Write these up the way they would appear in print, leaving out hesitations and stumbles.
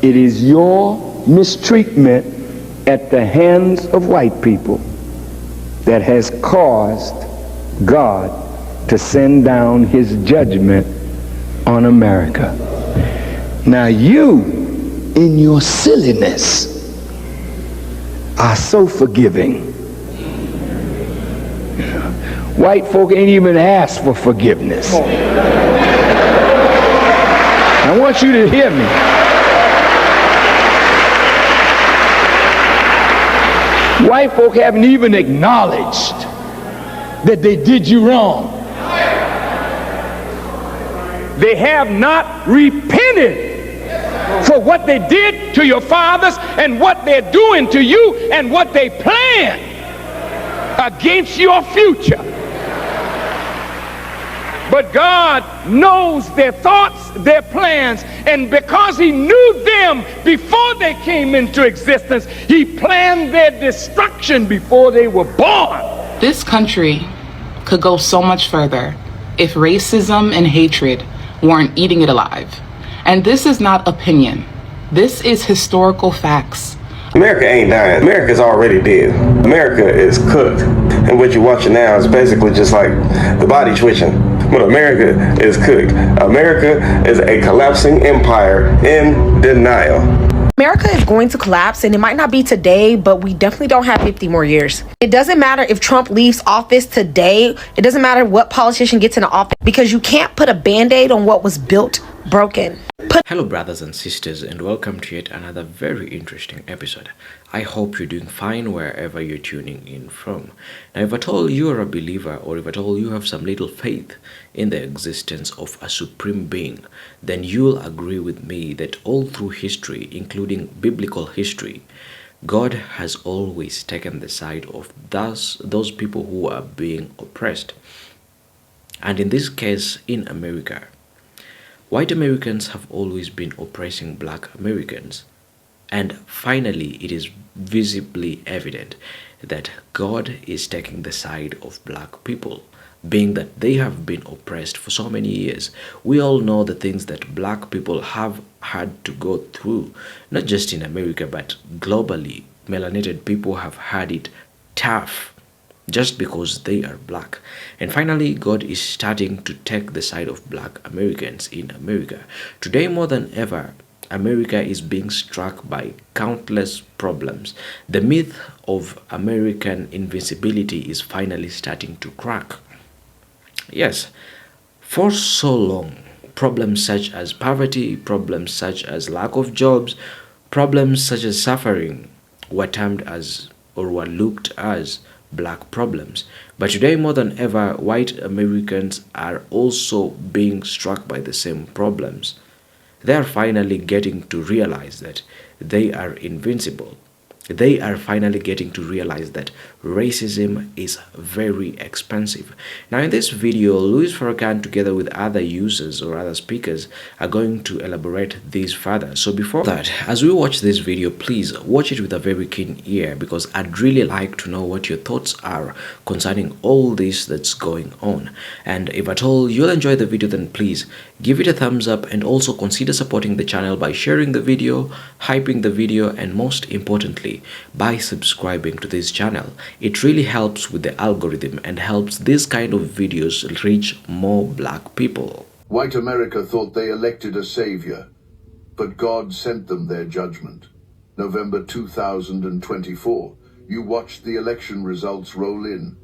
It is your mistreatment at the hands of white people that has caused God to send down his judgment on America. Now you, in your silliness, are so forgiving. White folk ain't even asked for forgiveness. I want you to hear me. White folk haven't even acknowledged that they did you wrong. They have not repented for what they did to your fathers and what they're doing to you and what they plan against your future. But God knows their thoughts, their plans, and because he knew them before they came into existence, he planned their destruction before they were born. This country could go so much further if racism and hatred weren't eating it alive. And this is not opinion. This is historical facts. America ain't dying. America's already dead. America is cooked. And what you're watching now is basically just like the body twitching. But America is cooked. America is a collapsing empire in denial. America is going to collapse, and it might not be today, but we definitely don't have 50 more years. It doesn't matter if Trump leaves office today. It doesn't matter what politician gets into office, because you can't put a band-aid on what was built broken. Hello brothers and sisters, and welcome to yet another very interesting episode. I hope you're doing fine wherever you're tuning in from. Now, if at all you are a believer, or if at all you have some little faith in the existence of a supreme being, then you'll agree with me that all through history, including biblical history, God has always taken the side of those people who are being oppressed. And in this case, in America, white Americans have always been oppressing black Americans. And finally, it is visibly evident that God is taking the side of black people, being that they have been oppressed for so many years. We all know the things that black people have had to go through, not just in America, but globally. Melanated people have had it tough just because they are black. And finally, God is starting to take the side of black Americans in America. Today, more than ever, America is being struck by countless problems. The myth of American invincibility is finally starting to crack. Yes, for so long, problems such as poverty, problems such as lack of jobs, problems such as suffering were termed as, or were looked as, black problems. But today, more than ever, white Americans are also being struck by the same problems. They are finally getting to realize that they are invincible. They are finally getting to realize that racism is very expensive. Now in this video, Louis Farrakhan together with other users or other speakers are going to elaborate this further. So before that, as we watch this video, please watch it with a very keen ear, because I'd really like to know what your thoughts are concerning all this that's going on. And if at all you'll enjoy the video, then please give it a thumbs up, and also consider supporting the channel by sharing the video, hyping the video, and most importantly, by subscribing to this channel. It really helps with the algorithm and helps this kind of videos reach more black people. White America thought they elected a savior, but God sent them their judgment. November 2024, you watched the election results roll in.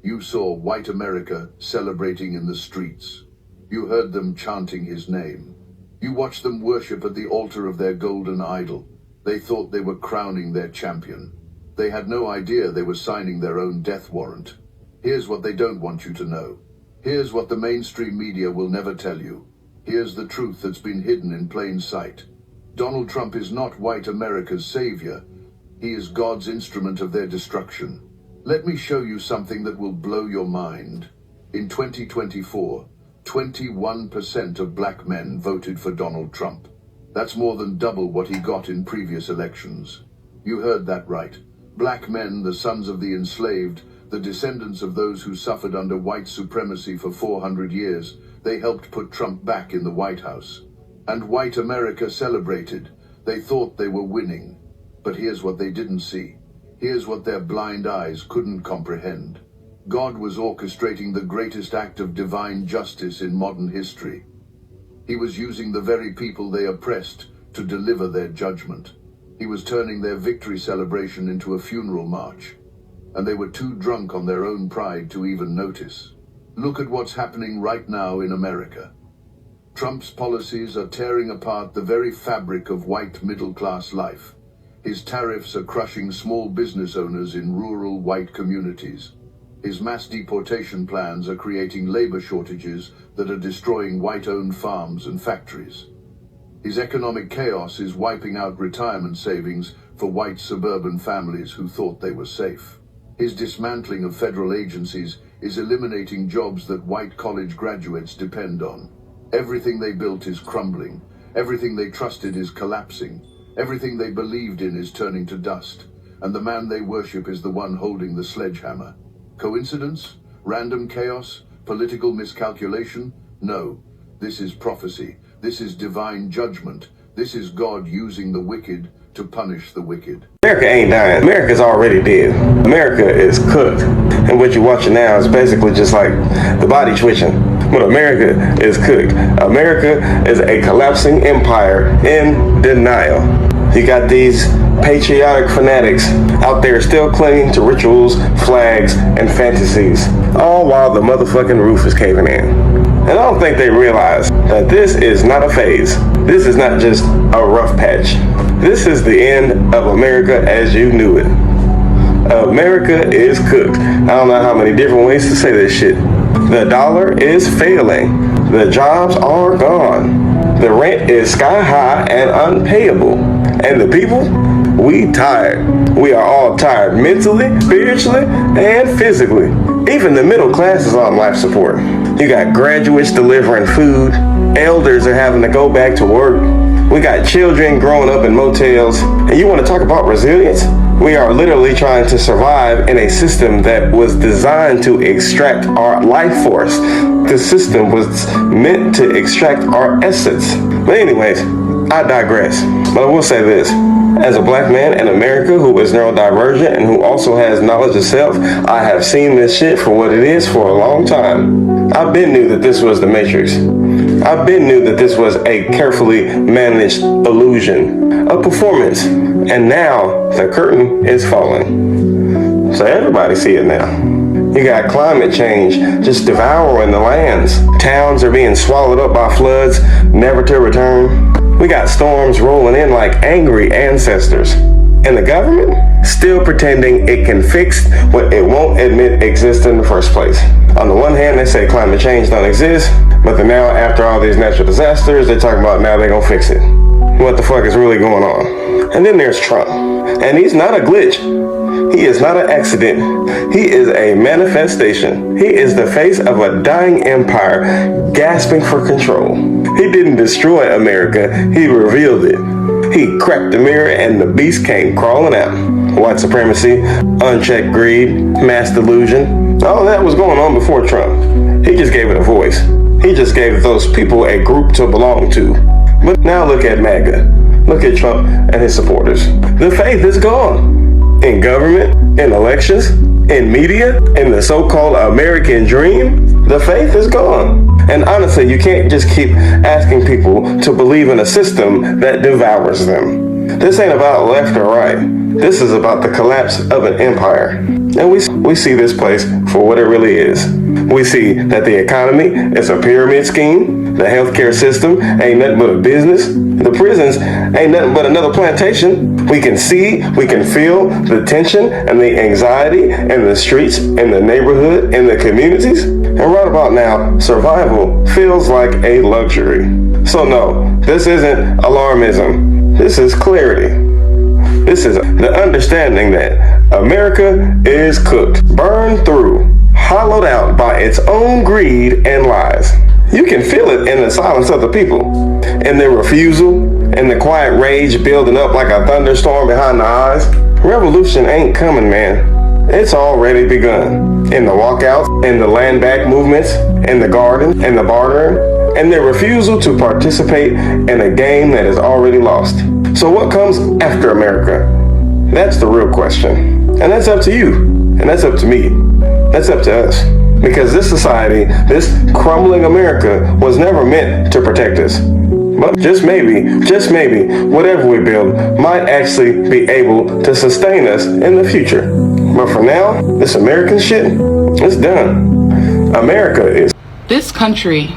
You saw white America celebrating in the streets. You heard them chanting his name. You watched them worship at the altar of their golden idol. They thought they were crowning their champion. They had no idea they were signing their own death warrant. Here's what they don't want you to know. Here's what the mainstream media will never tell you. Here's the truth that's been hidden in plain sight. Donald Trump is not white America's savior. He is God's instrument of their destruction. Let me show you something that will blow your mind. In 2024, 21% of black men voted for Donald Trump. That's more than double what he got in previous elections. You heard that right. Black men, the sons of the enslaved, the descendants of those who suffered under white supremacy for 400 years, they helped put Trump back in the White House. And white America celebrated. They thought they were winning, but here's what they didn't see. Here's what their blind eyes couldn't comprehend. God was orchestrating the greatest act of divine justice in modern history. He was using the very people they oppressed to deliver their judgment. He was turning their victory celebration into a funeral march, and they were too drunk on their own pride to even notice. Look at what's happening right now in America. Trump's policies are tearing apart the very fabric of white middle-class life. His tariffs are crushing small business owners in rural white communities. His mass deportation plans are creating labor shortages that are destroying white-owned farms and factories. His economic chaos is wiping out retirement savings for white suburban families who thought they were safe. His dismantling of federal agencies is eliminating jobs that white college graduates depend on. Everything they built is crumbling. Everything they trusted is collapsing. Everything they believed in is turning to dust. And the man they worship is the one holding the sledgehammer. Coincidence? Random chaos? Political miscalculation? No. This is prophecy. This is divine judgment. This is God using the wicked to punish the wicked. America ain't dying. America's already dead. America is cooked. And what you're watching now is basically just like the body twitching. But America is cooked. America is a collapsing empire in denial. You got these patriotic fanatics out there still clinging to rituals, flags, and fantasies, all while the motherfucking roof is caving in. And I don't think they realize that this is not a phase. This is not just a rough patch. This is the end of America as you knew it. America is cooked. I don't know how many different ways to say this shit. The dollar is failing. The jobs are gone. The rent is sky high and unpayable. And the people, we tired. We are all tired mentally, spiritually, and physically. Even the middle class is on life support. You got graduates delivering food. Elders are having to go back to work. We got children growing up in motels. And you want to talk about resilience? We are literally trying to survive in a system that was designed to extract our life force. The system was meant to extract our essence. But anyways, I digress. But I will say this. As a black man in America who is neurodivergent and who also has knowledge of self, I have seen this shit for what it is for a long time. I've been knew that this was the Matrix. I've been knew that this was a carefully managed illusion, a performance, and now the curtain is falling. So everybody see it now. You got climate change just devouring the lands. Towns are being swallowed up by floods, never to return. We got storms rolling in like angry ancestors. And the government still pretending it can fix what it won't admit exists in the first place. On the one hand, they say climate change don't exist, but then now after all these natural disasters, they're talking about now they're gonna fix it. What the fuck is really going on? And then there's Trump. And he's not a glitch. He is not an accident. He is a manifestation. He is the face of a dying empire gasping for control. He didn't destroy America, he revealed it. He cracked the mirror and the beast came crawling out. White supremacy, unchecked greed, mass delusion, all that was going on before Trump. He just gave it a voice. He just gave those people a group to belong to. But now look at MAGA. Look at Trump and his supporters. The faith is gone. In government, in elections, in media, in the so-called American dream, the faith is gone. And honestly, you can't just keep asking people to believe in a system that devours them. This ain't about left or right. This is about the collapse of an empire. And we see this place for what it really is. We see that the economy is a pyramid scheme. The healthcare system ain't nothing but a business. The prisons ain't nothing but another plantation. We can see, we can feel the tension and the anxiety in the streets, in the neighborhood, in the communities. And right about now, survival feels like a luxury. So no, this isn't alarmism. This is clarity. This is the understanding that America is cooked, burned through, hollowed out by its own greed and lies. You can feel it in the silence of the people, in their refusal, in the quiet rage building up like a thunderstorm behind the eyes. Revolution ain't coming, man. It's already begun. In the walkouts, in the land back movements, in the garden, in the bartering, and their refusal to participate in a game that is already lost. So what comes after America? That's the real question. And that's up to you. And that's up to me. That's up to us. Because this society, this crumbling America, was never meant to protect us. But just maybe, whatever we build might actually be able to sustain us in the future. But for now, this American shit, it's done. America is... This country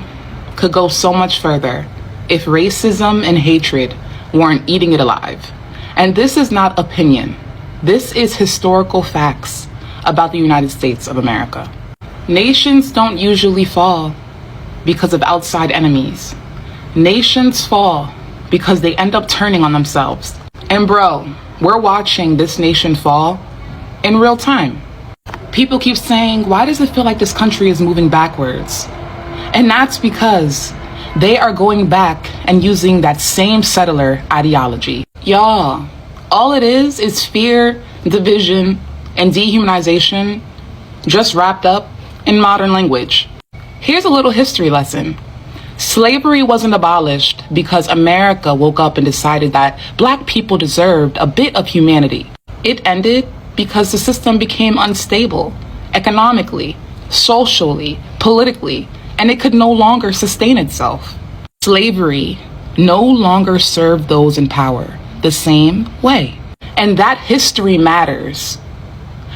could go so much further if racism and hatred weren't eating it alive. And this is not opinion. This is historical facts about the United States of America. Nations don't usually fall because of outside enemies. Nations fall because they end up turning on themselves. And bro, we're watching this nation fall in real time. People keep saying, why does it feel like this country is moving backwards? And that's because they are going back and using that same settler ideology. Y'all, all it is fear, division, and dehumanization just wrapped up in modern language. Here's a little history lesson. Slavery wasn't abolished because America woke up and decided that black people deserved a bit of humanity. It ended because the system became unstable, economically, socially, politically, and it could no longer sustain itself. Slavery no longer served those in power the same way. And that history matters.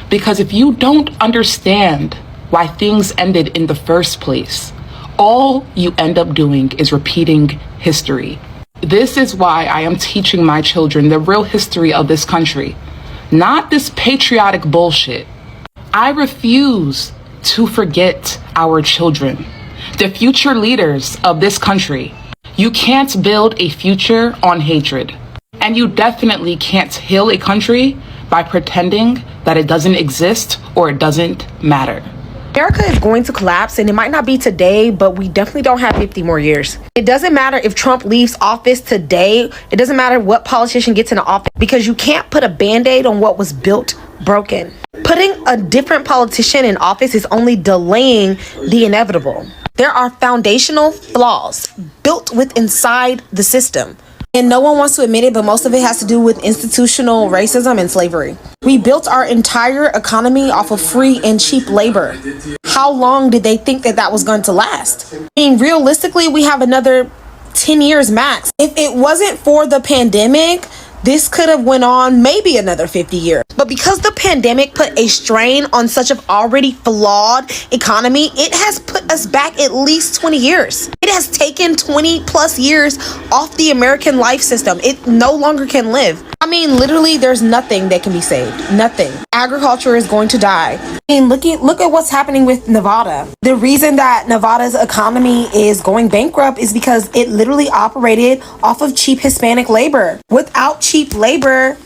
Because if you don't understand why things ended in the first place, all you end up doing is repeating history. This is why I am teaching my children the real history of this country, not this patriotic bullshit. I refuse to forget our children, the future leaders of this country. You can't build a future on hatred. And you definitely can't heal a country by pretending that it doesn't exist or it doesn't matter. America is going to collapse, and it might not be today, but we definitely don't have 50 more years. It doesn't matter if Trump leaves office today. It doesn't matter what politician gets into office, because you can't put a band-aid on what was built broken. Putting a different politician in office is only delaying the inevitable. There are foundational flaws built with inside the system. And no one wants to admit it, but most of it has to do with institutional racism and slavery. We built our entire economy off of free and cheap labor. How long did they think that was going to last? I mean, realistically, we have another 10 years max. If it wasn't for the pandemic, this could have went on maybe another 50 years. But because the pandemic put a strain on such an already flawed economy, it has put us back at least 20 years. It has taken 20 plus years off the American life system. It no longer can live. I mean, literally, there's nothing that can be saved. Nothing. Agriculture is going to die. I mean, look at what's happening with Nevada. The reason that Nevada's economy is going bankrupt is because it literally operated off of cheap Hispanic labor. Without cheap labor,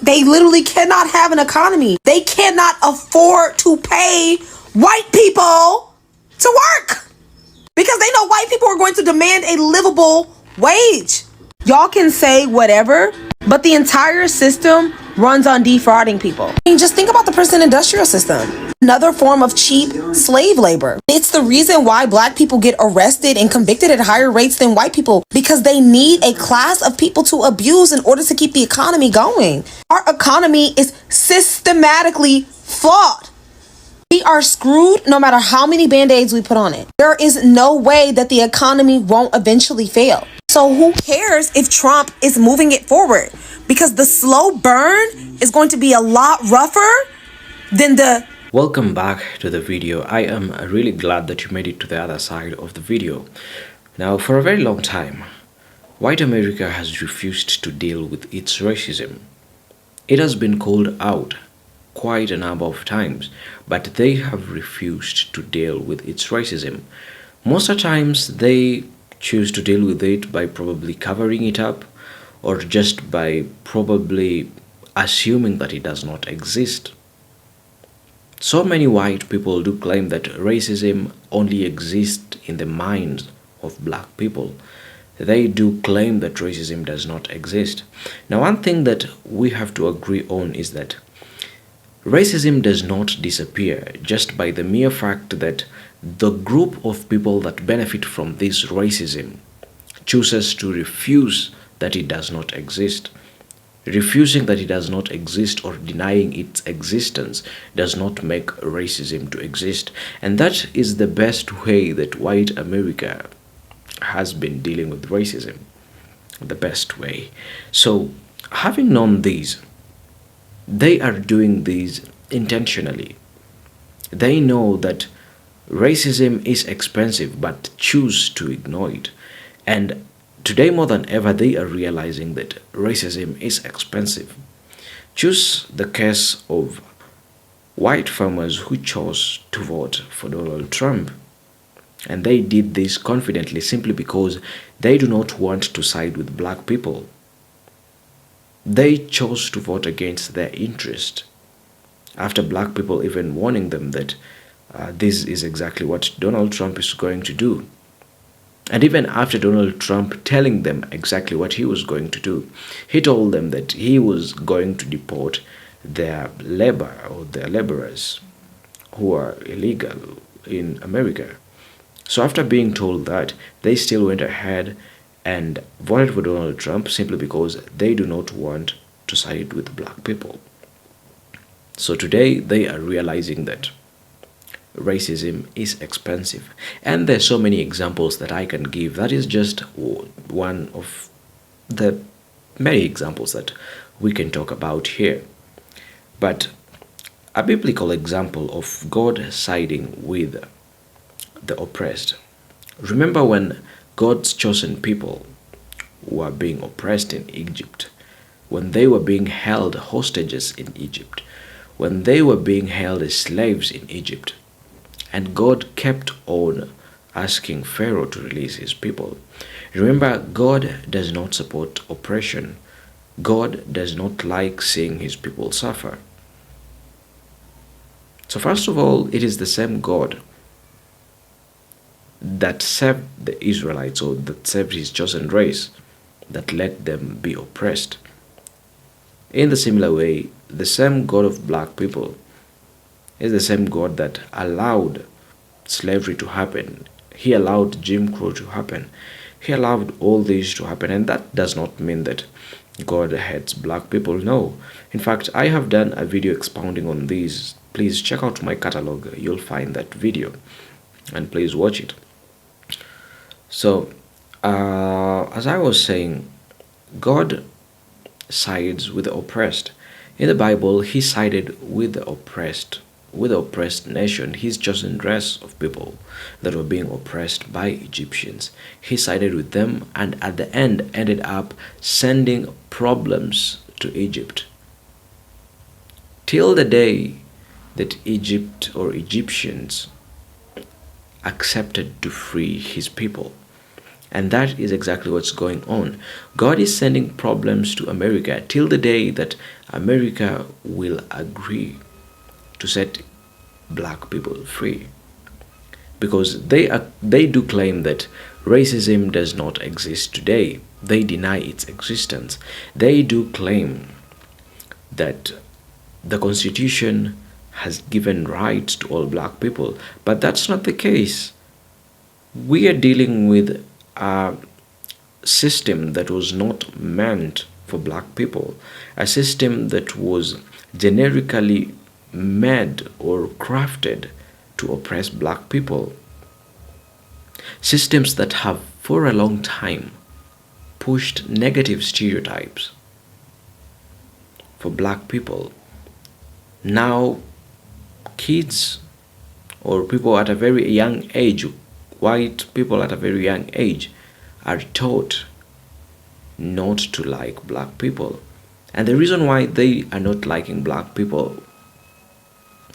they literally cannot have an economy. They cannot afford to pay white people to work because they know white people are going to demand a livable wage. Y'all can say whatever, but the entire system runs on defrauding people. I mean, just think about the prison industrial system. Another form of cheap slave labor. It's the reason why black people get arrested and convicted at higher rates than white people, because they need a class of people to abuse in order to keep the economy going. Our economy is systematically flawed. We are screwed no matter how many band-aids we put on it. There is no way that the economy won't eventually fail. So who cares if Trump is moving it forward? Because the slow burn is going to be a lot rougher than the... Welcome back to the video. I am really glad that you made it to the other side of the video. Now, for a very long time, white America has refused to deal with its racism. It has been called out quite a number of times, but they have refused to deal with its racism. Most of the times, they choose to deal with it by probably covering it up, or just by probably assuming that it does not exist. So many white people do claim that racism only exists in the minds of black people. They do claim that racism does not exist. Now, one thing that we have to agree on is that racism does not disappear just by the mere fact that the group of people that benefit from this racism chooses to refuse that it does not exist. Refusing that it does not exist or denying its existence does not make racism to exist. And that is the best way that white America has been dealing with racism. The best way. So, having known these, they are doing these intentionally. They know that racism is expensive but choose to ignore it. And today more than ever, they are realizing that racism is expensive. Choose the case of white farmers who chose to vote for Donald Trump. And they did this confidently simply because they do not want to side with black people. They chose to vote against their interest after black people even warning them that this is exactly what Donald Trump is going to do. And even after Donald Trump telling them exactly what he was going to do, he told them that he was going to deport their labor or their laborers who are illegal in America. So after being told that, they still went ahead and voted for Donald Trump simply because they do not want to side with black people. So today they are realizing that racism is expensive. And there's so many examples that I can give. That is just one of the many examples that we can talk about here. But a biblical example of God siding with the oppressed. Remember when God's chosen people were being oppressed in Egypt, when they were being held hostages in Egypt, when they were being held as slaves in Egypt, and God kept on asking Pharaoh to release his people. Remember, God does not support oppression. God does not like seeing his people suffer. So first of all, it is the same God that saved the Israelites, or that saved his chosen race, that let them be oppressed. In the similar way, the same God of black people is the same God that allowed slavery to happen. He allowed Jim Crow to happen. He allowed all this to happen. And that does not mean that God hates black people. No. In fact, I have done a video expounding on this. Please check out my catalog. You'll find that video. And please watch it. So, as I was saying, God sides with the oppressed. In the Bible, he sided with the oppressed nation, his chosen race of people that were being oppressed by Egyptians. He sided with them and at the end ended up sending problems to Egypt. Till the day that Egypt or Egyptians accepted to free his people. And that is exactly what's going on. God is sending problems to America till the day that America will agree to set black people free. Because they do claim that racism does not exist today. They deny its existence. They do claim that the Constitution has given rights to all black people. But that's not the case. We are dealing with a system that was not meant for black people, a system that was generically made or crafted to oppress black people. Systems that have for a long time pushed negative stereotypes for black people. Now kids or people at a very young age, white people at a very young age, are taught not to like black people. And the reason why they are not liking black people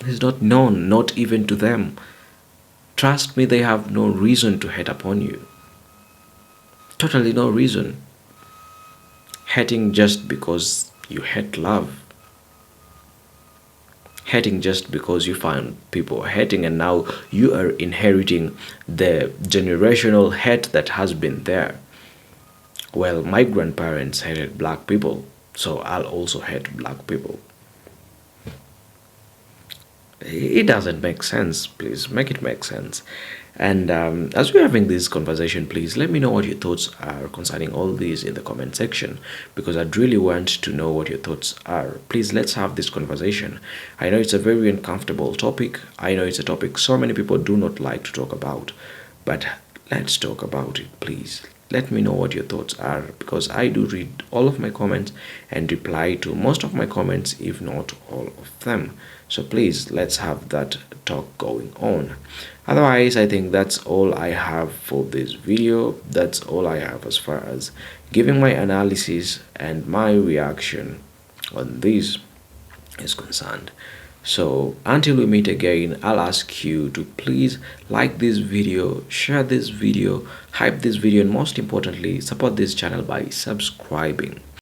is not known, not even to them. Trust me, they have no reason to hate upon you. Totally no reason. Hating just because you hate love. Hating just because you find people hating, and now you are inheriting the generational hate that has been there. Well, my grandparents hated black people, so I'll also hate black people. It doesn't make sense. Please make it make sense. And as we're having this conversation, please let me know what your thoughts are concerning all these in the comment section, because I'd really want to know what your thoughts are. Please, let's have this conversation. I know it's a very uncomfortable topic. I know it's a topic so many people do not like to talk about, but let's talk about it, please. Let me know what your thoughts are, because I do read all of my comments and reply to most of my comments, if not all of them. So please, let's have that talk going on. Otherwise, I think that's all I have for this video. That's all I have as far as giving my analysis and my reaction on this is concerned. So until we meet again, I'll ask you to please like this video, share this video, hype this video, and most importantly, support this channel by subscribing.